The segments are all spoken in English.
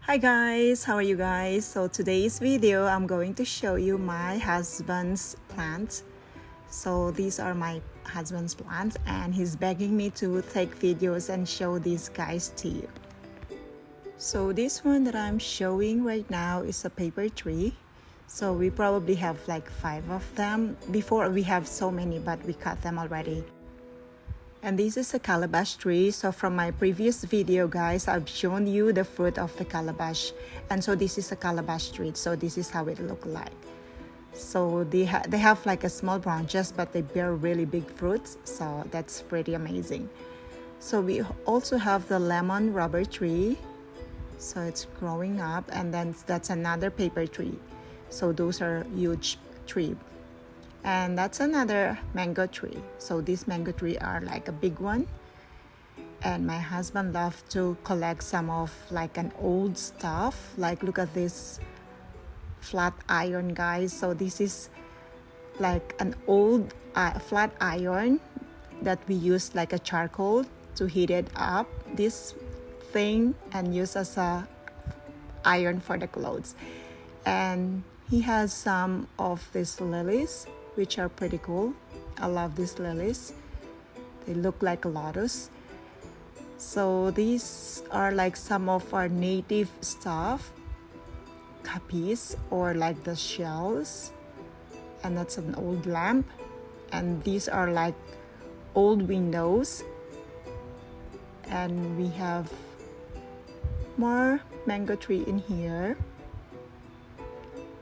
Hi guys, how are you guys? So today's video I'm going to show you my husband's plants. So these are my husband's plants and he's begging me to take videos and show these guys to you. So this one that I'm showing right now is a paper tree. So we probably have like 5 of them. Before we have so many, but we cut them already. And this is a calabash tree. So from my previous video guys, I've shown you the fruit of the calabash, and so this is a calabash tree. So this is how it look like. So they have like a small branches, but they bear really big fruits, so that's pretty amazing. So we also have the lemon rubber tree, so it's growing up, and then that's another paper tree. So those are huge trees. And that's another mango tree. So these mango trees are like a big one. And my husband loves to collect some of like an old stuff. Like look at this flat iron, guys. So this is like an old flat iron that we use like a charcoal to heat it up. This thing and use as a iron for the clothes. And he has some of these lilies, which are pretty cool. I love these lilies. They look like a lotus. So these are like some of our native stuff, capis, or like the shells. And that's an old lamp. And these are like old windows. And we have more mango tree in here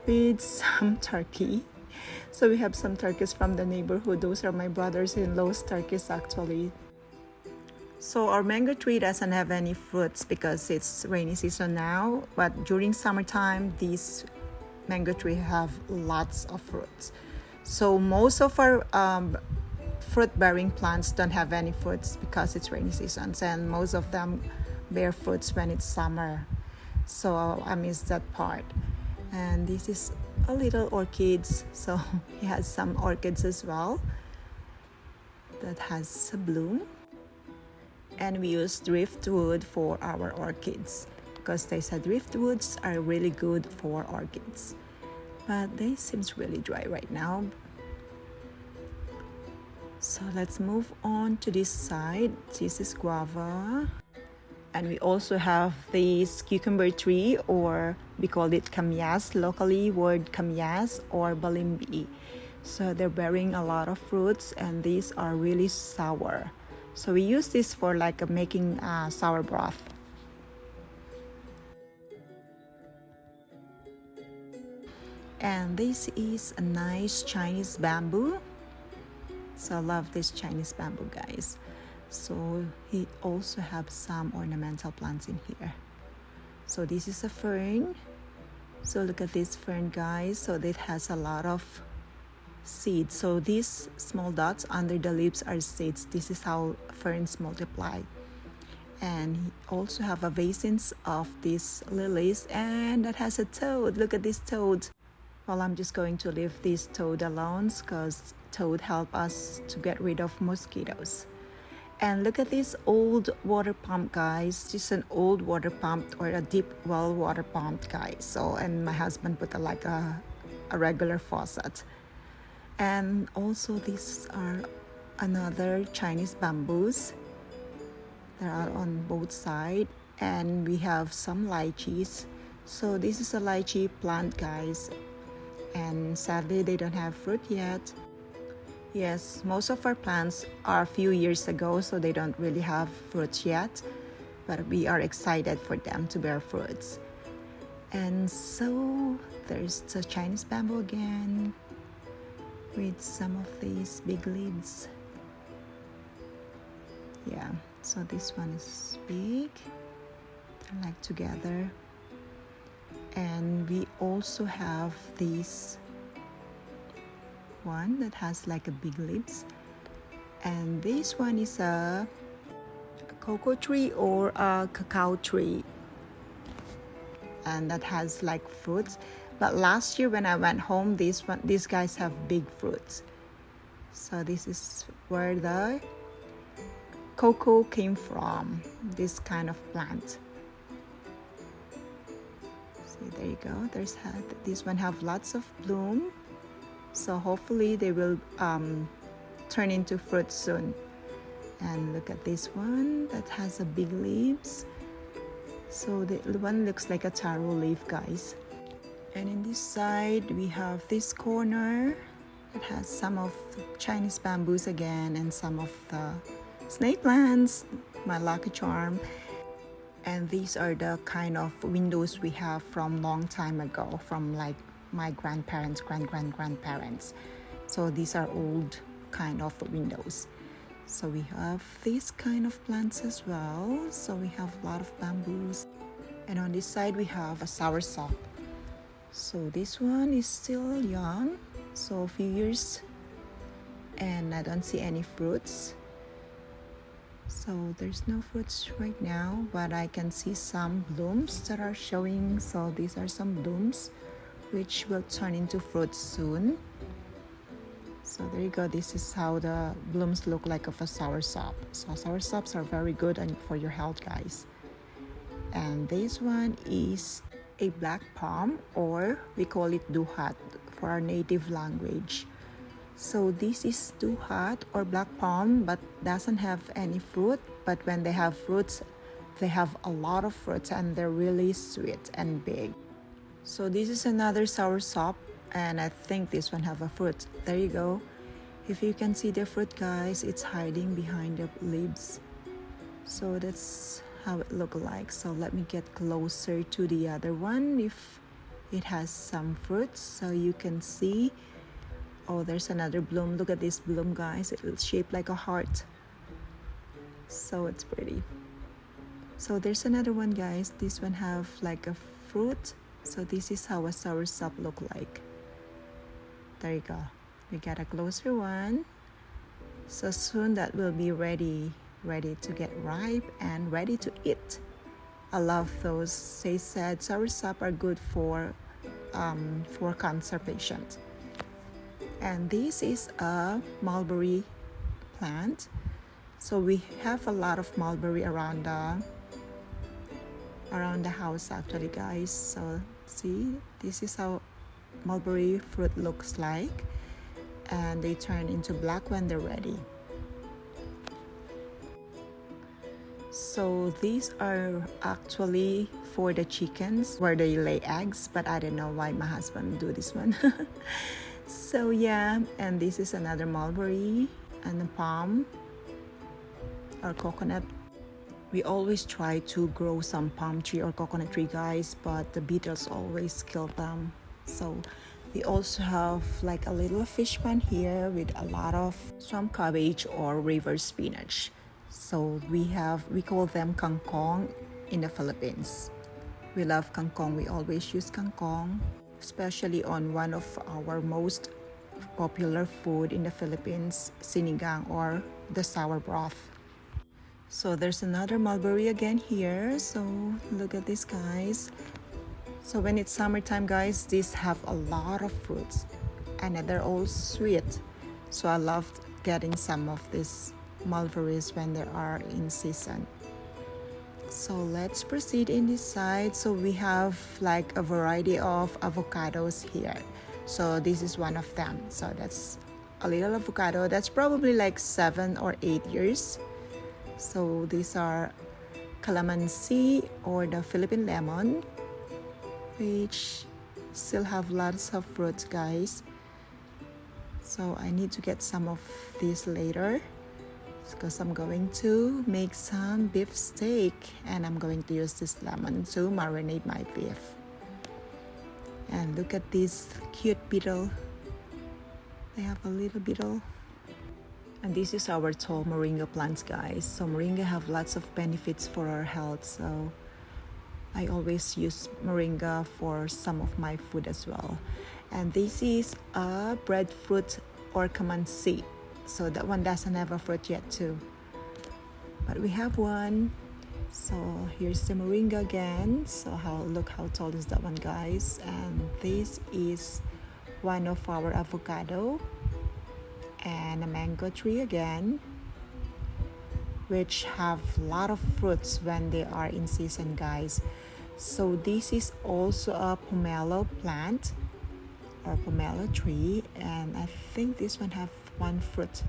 with some turkey. So we have some turkeys from the neighborhood. Those are my brothers-in-law's turkeys actually. So our mango tree doesn't have any fruits because it's rainy season now, but during summertime these mango tree have lots of fruits. So most of our fruit-bearing plants don't have any fruits because it's rainy seasons, and most of them bear fruits when it's summer. So I miss that part. And this is a little orchids, so he has some orchids as well that has a bloom. And we use driftwood for our orchids because they said driftwoods are really good for orchids, but they seems really dry right now. So let's move on to this side. This is guava. And we also have this cucumber tree, or we call it kamyas, locally word kamyas or balimbi. So they're bearing a lot of fruits, and these are really sour. So we use this for like making sour broth. And this is a nice Chinese bamboo. So I love this Chinese bamboo, guys. So he also have some ornamental plants in here. So this is a fern. So look at this fern, guys. So it has a lot of seeds. So these small dots under the leaves are seeds. This is how ferns multiply. And he also have a vasins of these lilies, and that has a toad. Look at this toad. Well, I'm just going to leave this toad alone because toad help us to get rid of mosquitoes. And look at this old water pump, guys. This is an old water pump or a deep well water pump, guys. So, and my husband put a regular faucet. And also these are another Chinese bamboos. They are on both sides. And we have some lychees. So this is a lychee plant, guys. And sadly they don't have fruit yet. Yes, most of our plants are a few years ago, so they don't really have fruits yet, but we are excited for them to bear fruits. And so there's the Chinese bamboo again with some of these big leaves. Yeah, so this one is big. They're like together. And we also have this one that has like a big leaves, and this one is a cocoa tree or a cacao tree, and that has like fruits. But last year when I went home, these guys have big fruits. So this is where the cocoa came from, this kind of plant. See, there you go. This one have lots of bloom, so hopefully they will turn into fruit soon. And look at this one that has a big leaves. So the one looks like a taro leaf, guys. And in this side we have this corner. It has some of Chinese bamboos again and some of the snake plants, my lucky charm. And these are the kind of windows we have from long time ago, from like my grandparents, grandparents. So these are old kind of windows. So we have this kind of plants as well. So we have a lot of bamboos. And on this side we have a soursop. So this one is still young, so a few years, and I don't see any fruits. So there's no fruits right now, but I can see some blooms that are showing. So these are some blooms which will turn into fruits soon. So there you go. This is how the blooms look like of a soursop. So soursops are very good for your health, guys. And this one is a black palm, or we call it duhat for our native language. So this is duhat or black palm, but doesn't have any fruit. But when they have fruits, they have a lot of fruits and they're really sweet and big. So this is another soursop, and I think this one have a fruit. There you go. If you can see the fruit, guys, it's hiding behind the leaves. So that's how it look like. So let me get closer to the other one if it has some fruits, so you can see. Oh, there's another bloom. Look at this bloom, guys. It's shaped like a heart, so it's pretty. So there's another one, guys. This one have like a fruit. So this is how a soursop look like. There you go. We got a closer one. So soon that will be ready to get ripe and ready to eat. I love those. They said soursop are good for cancer patients. And this is a mulberry plant. So we have a lot of mulberry around the house actually, guys. So see, this is how mulberry fruit looks like, and they turn into black when they're ready. So these are actually for the chickens where they lay eggs, but I don't know why my husband do this one. So yeah, and this is another mulberry and a palm or coconut. We always try to grow some palm tree or coconut tree, guys, but the beetles always kill them. So we also have like a little fish pond here with a lot of swamp cabbage or river spinach. So we call them kangkong in the Philippines. We love kangkong. We always use kangkong, especially on one of our most popular food in the Philippines, sinigang or the sour broth. So there's another mulberry again here. So look at this, guys. So when it's summertime, guys, these have a lot of fruits and they're all sweet. So I love getting some of these mulberries when they are in season. So let's proceed in this side. So we have like a variety of avocados here. So this is one of them. So that's a little avocado that's probably like 7 or 8 years. So these are calamansi or the Philippine lemon, which still have lots of fruits, guys. So I need to get some of these later, because I'm going to make some beef steak and I'm going to use this lemon to marinate my beef. And look at this cute beetle. They have a little beetle. And this is our tall moringa plants, guys. So moringa have lots of benefits for our health. So I always use moringa for some of my food as well. And this is a breadfruit or calamansi. So that one doesn't have a fruit yet too, but we have one. So here's the moringa again. So look how tall is that one, guys. And this is one of our avocado and a mango tree again, which have a lot of fruits when they are in season, guys. So this is also a pomelo plant or pomelo tree, and I think this one have one fruit.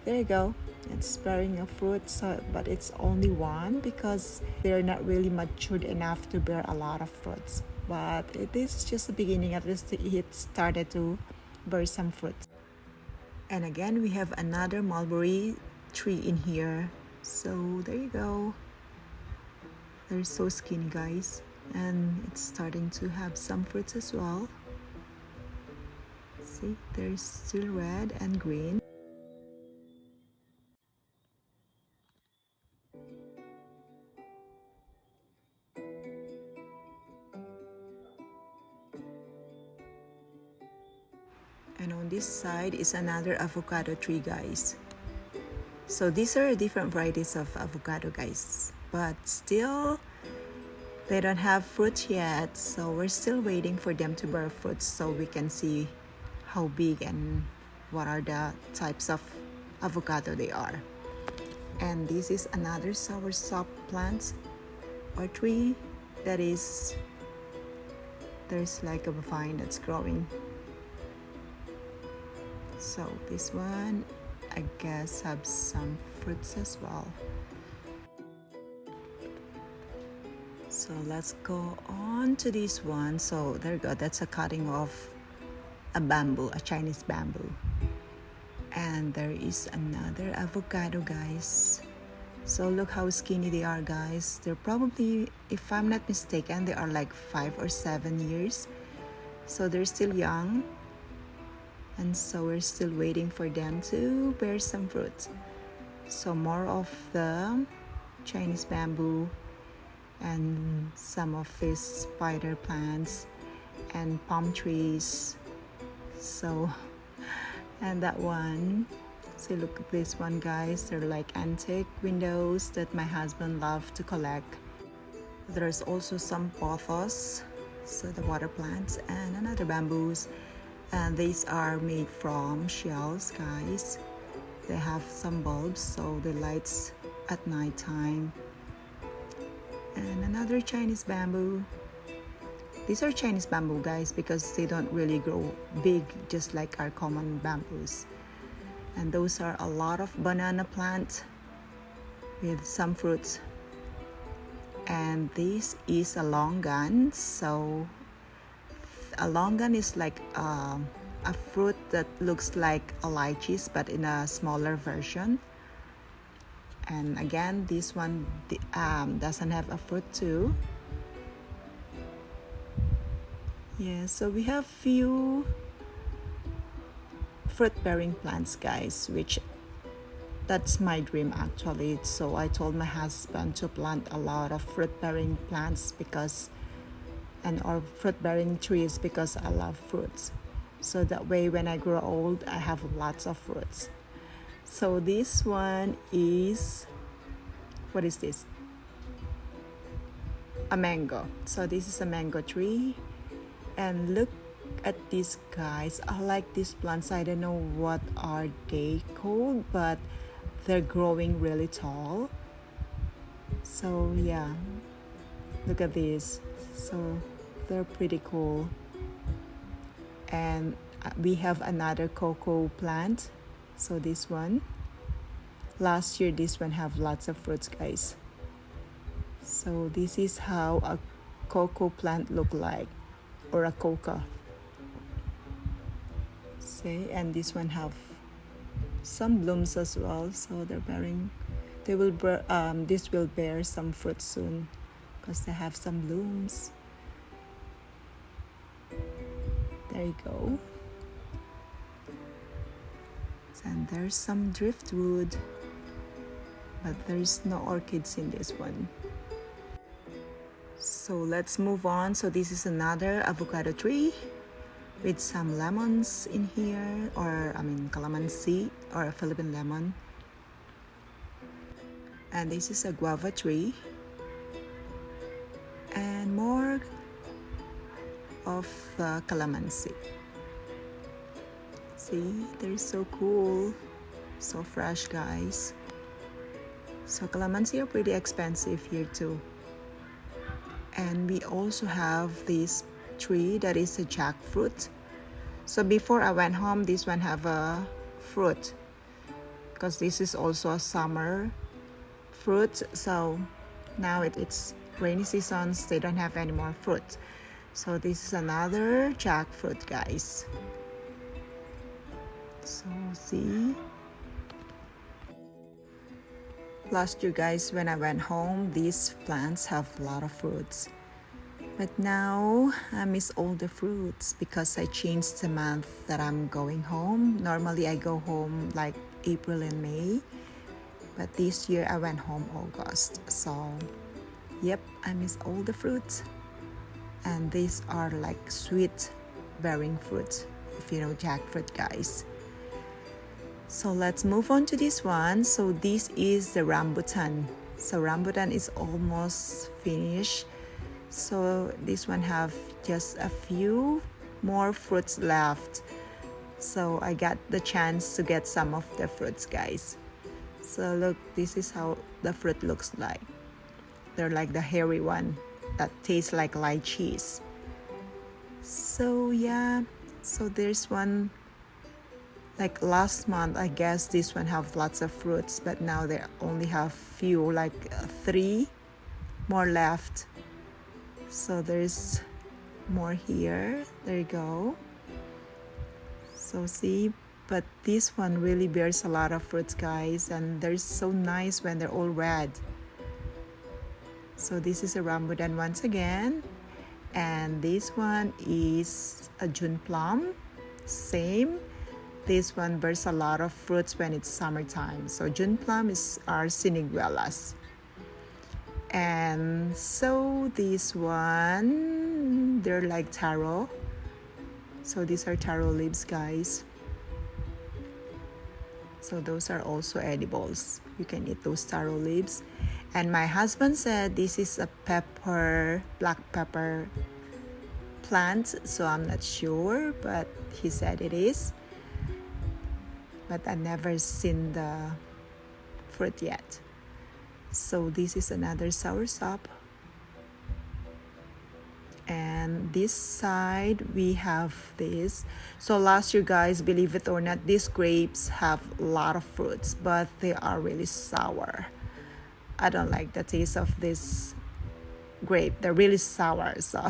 There you go. It's bearing a fruit, so but it's only one because they're not really matured enough to bear a lot of fruits. But it is just the beginning. At least it started to bear some fruit. And again, we have another mulberry tree in here. So there you go. They're so skinny, guys, and it's starting to have some fruits as well. See, they're still red and green. And on this side is another avocado tree, guys. So these are different varieties of avocado, guys, but still they don't have fruit yet, so we're still waiting for them to bear fruits so we can see how big and what are the types of avocado they are. And this is another soursop plant or tree that is, there's like a vine that's growing. So this one, I guess, have some fruits as well. So let's go on to this one. So there you go, that's a cutting of a bamboo, a Chinese bamboo. And there is another avocado, guys. So look how skinny they are, guys. They're probably, if I'm not mistaken, they are like 5 or 7 years. So they're still young. And so we're still waiting for them to bear some fruit. So more of the Chinese bamboo and some of these spider plants and palm trees. So, and that one, so look at this one, guys. They're like antique windows that my husband loved to collect. There's also some pothos, so the water plants, and another bamboos. And these are made from shells, guys. They have some bulbs, so the lights at night time. And another Chinese bamboo. These are Chinese bamboo, guys, because they don't really grow big just like our common bamboos. And those are a lot of banana plants with some fruits. And this is a longan. So a longan is like a fruit that looks like a lychees but in a smaller version. And again, this one doesn't have a fruit too. Yeah, so we have few fruit-bearing plants, guys, which that's my dream actually. So I told my husband to plant a lot of fruit-bearing plants because or fruit-bearing trees because I love fruits. So that way when I grow old, I have lots of fruits. So this one is, what is this? A mango. So this is a mango tree. And look at these, guys. I like these plants. I don't know what are they called, but they're growing really tall. So yeah, look at this. So they're pretty cool. And we have another cocoa plant. So this one, last year this one have lots of fruits, guys. So this is how a cocoa plant look like, or a coca. See, and this one have some blooms as well. So they're bearing, they will this will bear some fruit soon because they have some blooms. There you go. And there's some driftwood, but there's no orchids in this one. So let's move on. So this is another avocado tree with some lemons in here, or I mean calamansi or a Philippine lemon. And this is a guava tree. And more of calamansi. See, they're so cool, so fresh, guys. So calamansi are pretty expensive here too. And we also have this tree that is a jackfruit. So before I went home, this one have a fruit because this is also a summer fruit. So now it's rainy seasons, they don't have any more fruit. So this is another jackfruit, guys. So see, last year, guys, when I went home, these plants have a lot of fruits. But now I miss all the fruits because I changed the month that I'm going home. Normally I go home like April and May, but this year I went home August. So yep, I miss all the fruits. And these are like sweet bearing fruit, if you know jackfruit, guys. So let's move on to this one. So this is the rambutan. So rambutan is almost finished. So this one have just a few more fruits left. So I got the chance to get some of the fruits, guys. So look, this is how the fruit looks like. They're like the hairy one that tastes like lychees. So yeah, so there's one, like last month I guess this one have lots of fruits, but now they only have few, like 3 more left. So there's more here. There you go. So see, but this one really bears a lot of fruits, guys, and they're so nice when they're all red. So this is a rambutan once again, and this one is a June plum. Same. This one bears a lot of fruits when it's summertime. So June plum are siniguelas. And so this one, they're like taro. So these are taro leaves, guys. So those are also edibles. You can eat those taro leaves. And my husband said this is a pepper, black pepper plant. So I'm not sure, but he said it is. But I never seen the fruit yet. So this is another soursop. And this side we have this. So last year, guys, believe it or not, these grapes have a lot of fruits, but they are really sour. I don't like the taste of this grape. They're really sour. So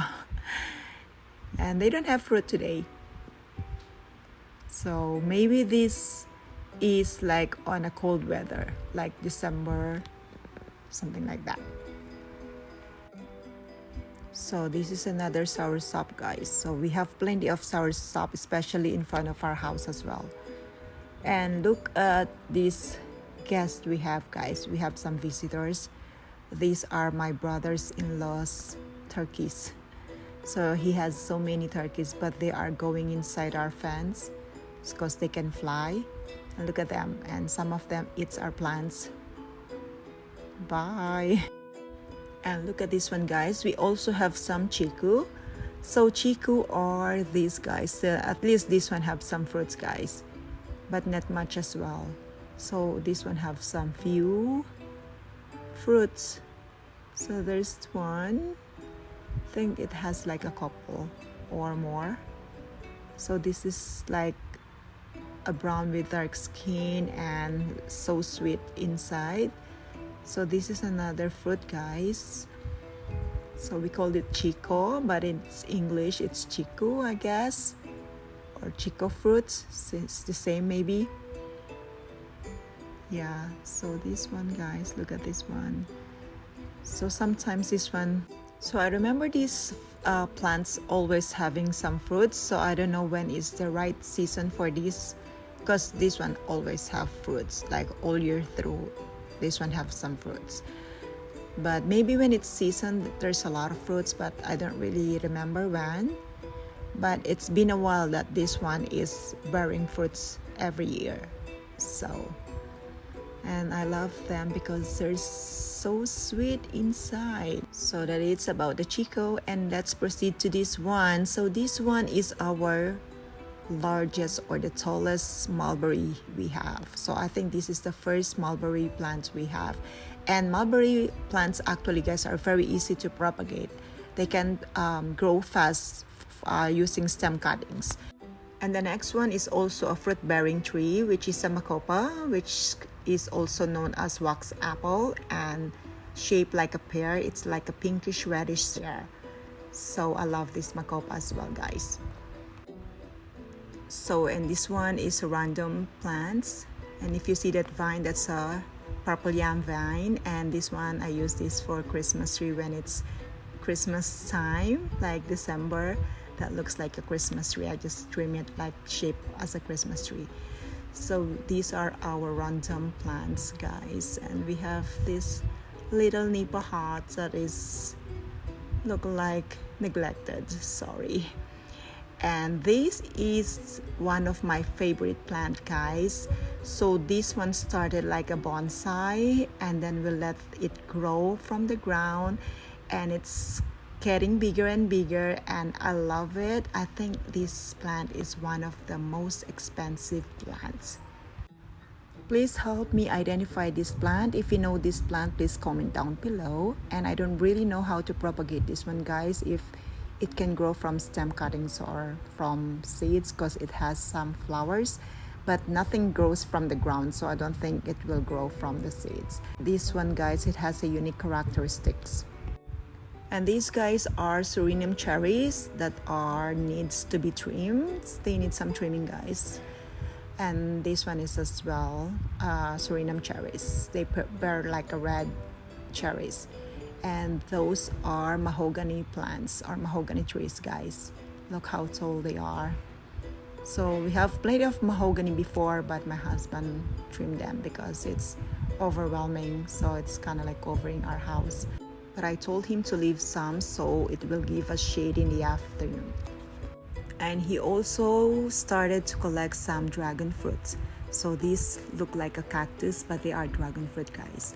and they don't have fruit today. So maybe this is like on a cold weather, like December, something like that. So this is another soursop, guys. So we have plenty of soursop, especially in front of our house as well. And look at this guest we have, guys. We have some visitors. These are my brother's-in-law's turkeys. So he has so many turkeys, but they are going inside our fence because they can fly. And look at them, and some of them eats our plants. Bye. And look at this one, guys. We also have some chiku. So chiku are these guys. At least this one have some fruits, guys, but not much as well. So this one have some few fruits. So there's one. I think it has like a couple or more. So this is like a brown with dark skin and so sweet inside. So this is another fruit, guys. So we called it chico, but in English it's chiku, I guess, or chico fruits. It's the same maybe. Yeah, so this one, guys, look at this one. So sometimes this one, so I remember these plants always having some fruits. So I don't know when is the right season for this, because this one always have fruits like all year through. This one have some fruits, but maybe when it's season there's a lot of fruits, but I don't really remember when. But it's been a while that this one is bearing fruits every year. So, and I love them because they're so sweet inside. So that it's about the chico, and let's proceed to this one. So this one is our largest or the tallest mulberry we have. So I think this is the first mulberry plant we have. And mulberry plants actually, guys, are very easy to propagate. they can grow fast using stem cuttings. And the next one is also a fruit-bearing tree, which is a macopa, which is also known as wax apple, and shaped like a pear. It's like a pinkish reddish pear. So I love this macopa as well, guys. So, and this one is a random plants, and if you see that vine, that's a purple yam vine, and this one I use this for Christmas tree when it's Christmas time, like December. That looks like a Christmas tree. I just trim it like shape as a Christmas tree. So these are our random plants, guys, and we have this little nipa heart that is look like neglected, sorry. And this is one of my favorite plant, guys. So this one started like a bonsai, and then we'll let it grow from the ground, and it's getting bigger and bigger, and I love it. I think this plant is one of the most expensive plants. Please help me identify this plant. If you know this plant, please comment down below. And I don't really know how to propagate this one, guys, if it can grow from stem cuttings or from seeds, because it has some flowers, but nothing grows from the ground, so I don't think it will grow from the seeds. This one, guys, it has a unique characteristics. And these guys are Suriname cherries that are needs to be trimmed. They need some trimming, guys. And this one is as well Suriname cherries. They bear like a red cherries. And those are mahogany plants or mahogany trees, guys. Look how tall they are. So we have plenty of mahogany before, but my husband trimmed them because it's overwhelming, so it's kind of like covering our house. But I told him to leave some so it will give us shade in the afternoon. And he also started to collect some dragon fruits. So these look like a cactus, but they are dragon fruit, guys.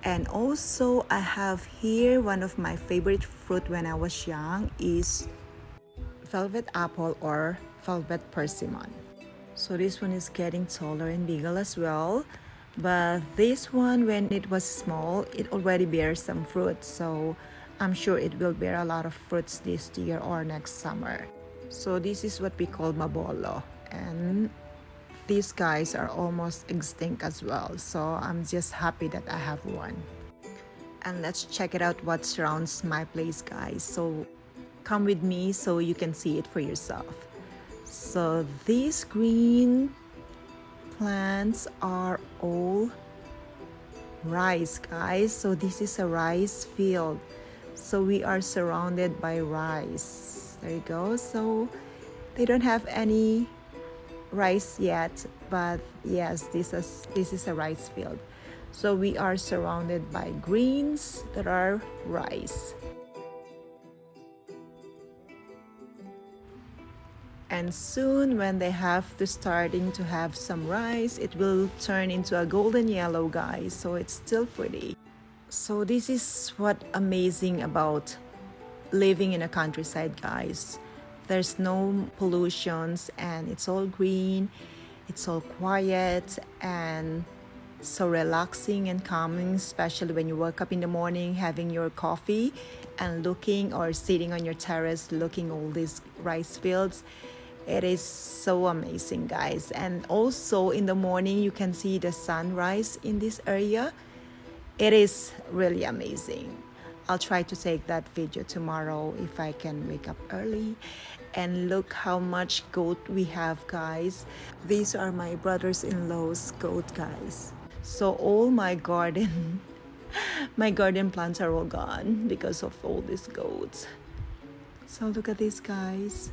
And also I have here one of my favorite fruit when I was young is velvet apple or velvet persimmon. So this one is getting taller and bigger as well. But this one, when it was small, it already bears some fruit. So I'm sure it will bear a lot of fruits this year or next summer. So this is what we call mabolo. And these guys are almost extinct as well. So I'm just happy that I have one. And let's check it out what surrounds my place, guys. So come with me so you can see it for yourself. So these green plants are all rice, guys. So this is a rice field. So we are surrounded by rice. There you go. So they don't have any rice yet, but yes, this is a rice field. So we are surrounded by greens that are rice. And soon when they have to starting to have some rice, it will turn into a golden yellow, guys. So it's still pretty. So this is what amazing about living in a countryside, guys. There's no pollutions and it's all green, it's all quiet and so relaxing and calming, especially when you wake up in the morning having your coffee and looking or sitting on your terrace looking all these rice fields. It is so amazing, guys. And also in the morning you can see the sunrise in this area. It is really amazing. I'll try to take that video tomorrow if I can wake up early. And look how much goat we have, guys. These are my brothers-in-law's goat, guys. So all my garden my garden plants are all gone because of all these goats. So look at this, guys.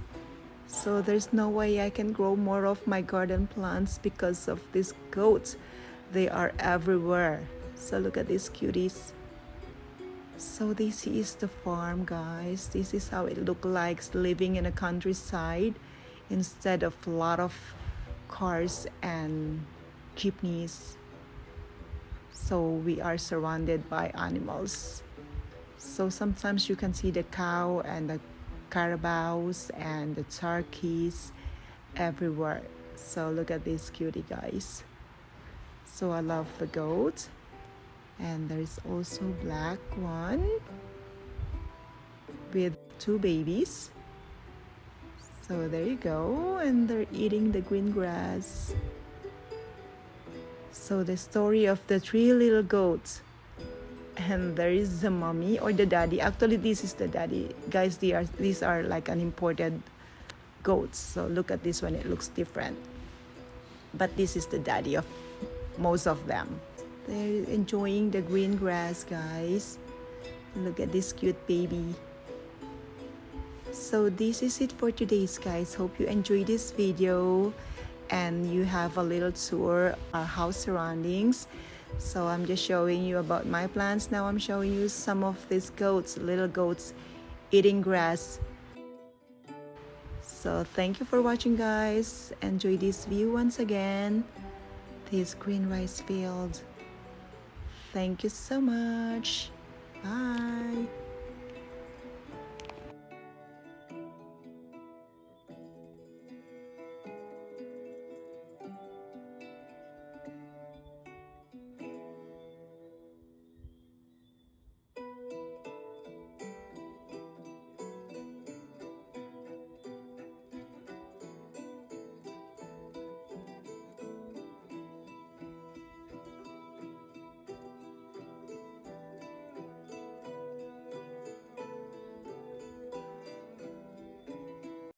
So there's no way I can grow more of my garden plants because of these goats. They are everywhere. So look at these cuties. So this is the farm, guys. This is how it looks like living in a countryside instead of a lot of cars and jeepneys. So we are surrounded by animals. So sometimes you can see the cow and the carabaos and the turkeys everywhere. So look at this cutie, guys. So I love the goat. And there's also black one with two babies. So there you go, and they're eating the green grass. So the story of the three little goats, and there is the mommy or the daddy. Actually, this is the daddy, guys. These are like an imported goats. So look at this one; it looks different. But this is the daddy of most of them. They're enjoying the green grass, guys. Look at this cute baby. So this is it for today's, guys. Hope you enjoyed this video and you have a little tour of our house surroundings. So I'm just showing you about my plants. Now I'm showing you some of these goats, little goats eating grass. So thank you for watching, guys. Enjoy this view once again. This green rice field. Thank you so much. Bye.